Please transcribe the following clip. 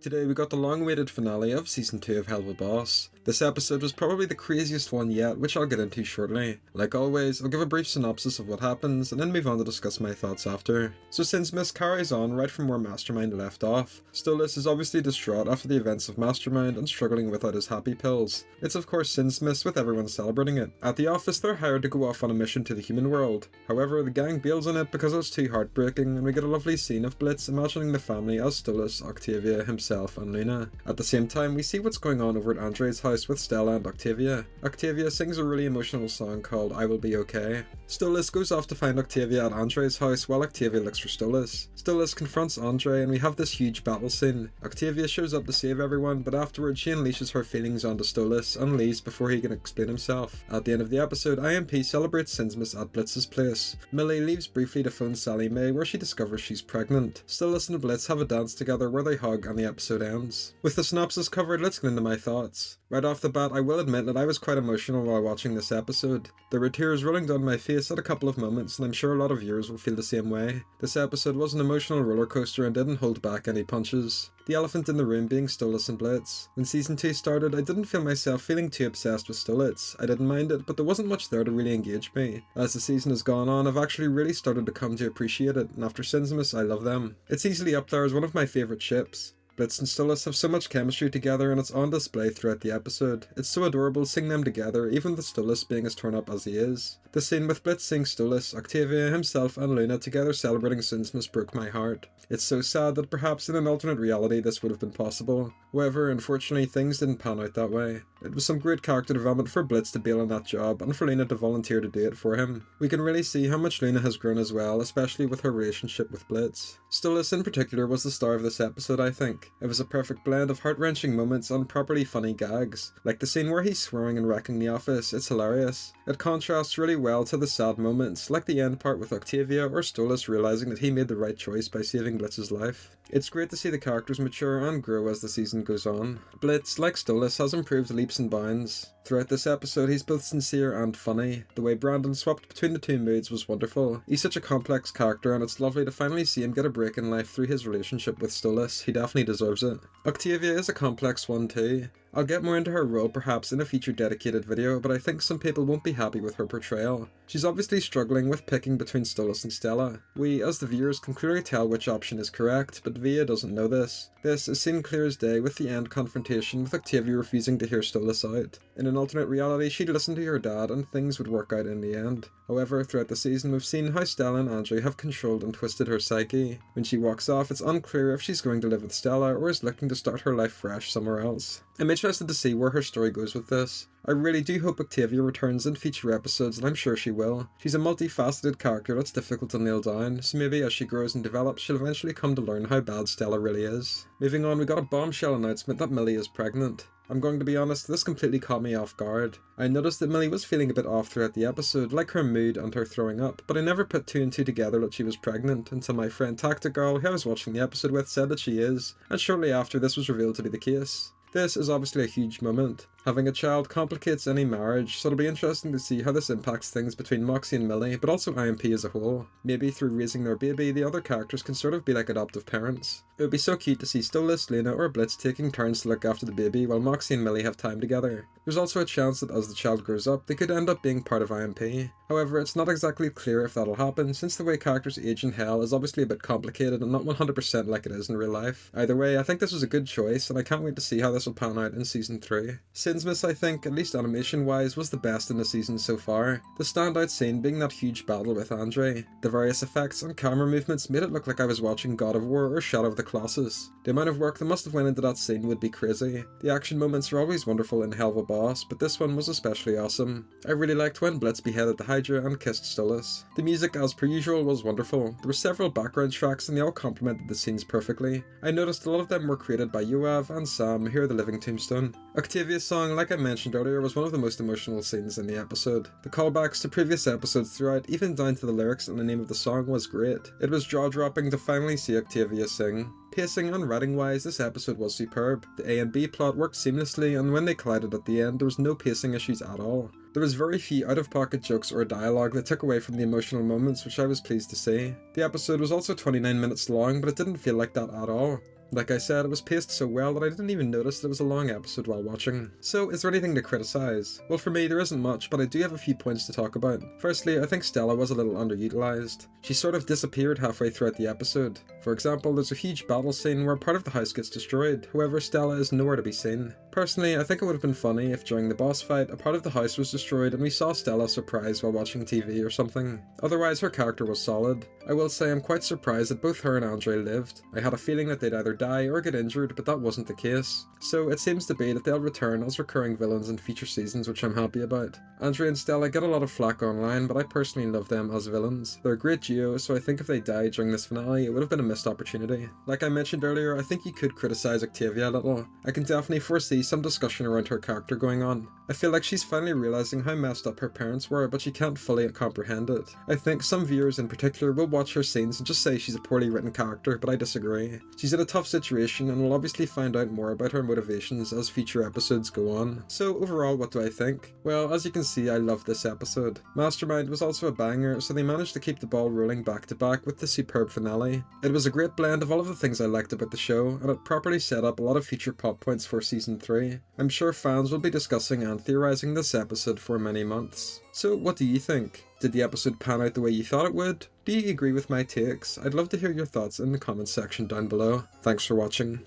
Today we got the long-awaited finale of Season 2 of Helluva. This episode was probably the craziest one yet, which I'll get into shortly. Like always, I'll give a brief synopsis of what happens, and then move on to discuss my thoughts after. So Sinsmas carries on right from where Mastermind left off. Stolitz is obviously distraught after the events of Mastermind and struggling without his happy pills. It's of course Sinsmas, with everyone celebrating it. At the office they're hired to go off on a mission to the human world. However, the gang bails on it because it's too heartbreaking, and we get a lovely scene of Blitz imagining the family as Stolitz, Octavia, himself and Luna. At the same time, we see what's going on over at Andre's house with Stella and Octavia. Octavia sings a really emotional song called I Will Be Okay. Stolitz goes off to find Octavia at Andre's house while Octavia looks for Stolitz. Stolitz confronts Andre and we have this huge battle scene. Octavia shows up to save everyone, but afterwards she unleashes her feelings onto Stolitz and leaves before he can explain himself. At the end of the episode, IMP celebrates Sinsmas at Blitz's place. Millie leaves briefly to phone Sally Mae where she discovers she's pregnant. Stolitz and Blitz have a dance together where they hug and the episode ends. With the synopsis covered, let's get into my thoughts. Right off the bat, I will admit that I was quite emotional while watching this episode. There were tears rolling down my face at a couple of moments, and I'm sure a lot of viewers will feel the same way. This episode was an emotional roller coaster and didn't hold back any punches. The elephant in the room being Stolitz and Blitz. When Season 2 started, I didn't feel myself feeling too obsessed with Stolitz. I didn't mind it, but there wasn't much there to really engage me. As the season has gone on, I've actually really started to come to appreciate it, and after Sinsmas, I love them. It's easily up there as one of my favourite ships. Blitz and Stolitz have so much chemistry together and it's on display throughout the episode. It's so adorable seeing them together, even with Stolitz being as torn up as he is. The scene with Blitz seeing Stolitz, Octavia, himself and Luna together celebrating Sinsmas broke my heart. It's so sad that perhaps in an alternate reality this would have been possible. However, unfortunately things didn't pan out that way. It was some great character development for Blitz to bail on that job and for Luna to volunteer to do it for him. We can really see how much Luna has grown as well, especially with her relationship with Blitz. Stolitz in particular was the star of this episode, I think. It was a perfect blend of heart-wrenching moments and properly funny gags. Like the scene where he's swearing and wrecking the office, it's hilarious. It contrasts really well to the sad moments, like the end part with Octavia or Stolitz realising that he made the right choice by saving Blitz's life. It's great to see the characters mature and grow as the season goes on. Blitz, like Stolitz, has improved leaps and bounds. Throughout this episode, he's both sincere and funny. The way Brandon swapped between the two moods was wonderful. He's such a complex character and it's lovely to finally see him get a break in life through his relationship with Stolitz. He definitely deserves it. Octavia is a complex one too. I'll get more into her role perhaps in a future dedicated video, but I think some people won't be happy with her portrayal. She's obviously struggling with picking between Stolitz and Stella. We, as the viewers, can clearly tell which option is correct, but Via doesn't know this. This is seen clear as day with the end confrontation with Octavia refusing to hear Stolitz out. In an alternate reality, she'd listen to her dad and things would work out in the end. However, throughout the season we've seen how Stella and Andre have controlled and twisted her psyche. When she walks off, it's unclear if she's going to live with Stella or is looking to start her life fresh somewhere else. I'm interested to see where her story goes with this. I really do hope Octavia returns in future episodes, and I'm sure she will. She's a multifaceted character that's difficult to nail down, so maybe as she grows and develops, she'll eventually come to learn how bad Stella really is. Moving on, we got a bombshell announcement that Millie is pregnant. I'm going to be honest, this completely caught me off guard. I noticed that Millie was feeling a bit off throughout the episode, like her mood and her throwing up, but I never put two and two together that she was pregnant until my friend Tactic Girl, who I was watching the episode with, said that she is, and shortly after this was revealed to be the case. This is obviously a huge moment. Having a child complicates any marriage, so it'll be interesting to see how this impacts things between Moxie and Millie, but also IMP as a whole. Maybe through raising their baby, the other characters can sort of be like adoptive parents. It would be so cute to see Stolitz, Luna or Blitz taking turns to look after the baby while Moxie and Millie have time together. There's also a chance that as the child grows up, they could end up being part of IMP. However, it's not exactly clear if that'll happen, since the way characters age in Hell is obviously a bit complicated and not 100% like it is in real life. Either way, I think this was a good choice, and I can't wait to see how this will pan out in Season 3. Sinsmas, I think, at least animation-wise, was the best in the season so far. The standout scene being that huge battle with Andre. The various effects and camera movements made it look like I was watching God of War or Shadow of the Colossus. The amount of work that must have went into that scene would be crazy. The action moments are always wonderful in Helluva, but this one was especially awesome. I really liked when Blitz beheaded the Hydra and kissed Stolitz. The music, as per usual, was wonderful. There were several background tracks and they all complemented the scenes perfectly. I noticed a lot of them were created by Yoav and Sam, who are the Living Tombstone. Octavia's song, like I mentioned earlier, was one of the most emotional scenes in the episode. The callbacks to previous episodes throughout, even down to the lyrics and the name of the song, was great. It was jaw-dropping to finally see Octavia sing. Pacing and writing wise, this episode was superb. The A and B plot worked seamlessly, and when they collided at the end, there was no pacing issues at all. There was very few out-of-pocket jokes or dialogue that took away from the emotional moments, which I was pleased to see. The episode was also 29 minutes long, but it didn't feel like that at all. Like I said, it was paced so well that I didn't even notice that it was a long episode while watching. So, is there anything to criticise? Well, for me, there isn't much, but I do have a few points to talk about. Firstly, I think Stella was a little underutilised. She sort of disappeared halfway throughout the episode. For example, there's a huge battle scene where part of the house gets destroyed, however Stella is nowhere to be seen. Personally, I think it would have been funny if during the boss fight, a part of the house was destroyed and we saw Stella surprised while watching TV or something. Otherwise, her character was solid. I will say I'm quite surprised that both her and Andre lived. I had a feeling that they'd either die or get injured, but that wasn't the case. So it seems to be that they'll return as recurring villains in future seasons, which I'm happy about. Andre and Stella get a lot of flack online, but I personally love them as villains. They're a great duo, so I think if they died during this finale, it would have been a missed opportunity. Like I mentioned earlier, I think you could criticise Octavia a little. I can definitely foresee some discussion around her character going on. I feel like she's finally realising how messed up her parents were, but she can't fully comprehend it. I think some viewers in particular will watch her scenes and just say she's a poorly written character, but I disagree. She's in a tough situation and we'll obviously find out more about her motivations as future episodes go on. So overall, what do I think? Well, as you can see, I love this episode. Mastermind was also a banger, so they managed to keep the ball rolling back to back with the superb finale. It was a great blend of all of the things I liked about the show, and it properly set up a lot of future plot points for season 3. I'm sure fans will be discussing and theorising this episode for many months. So what do you think? Did the episode pan out the way you thought it would? Do you agree with my takes? I'd love to hear your thoughts in the comments section down below. Thanks for watching.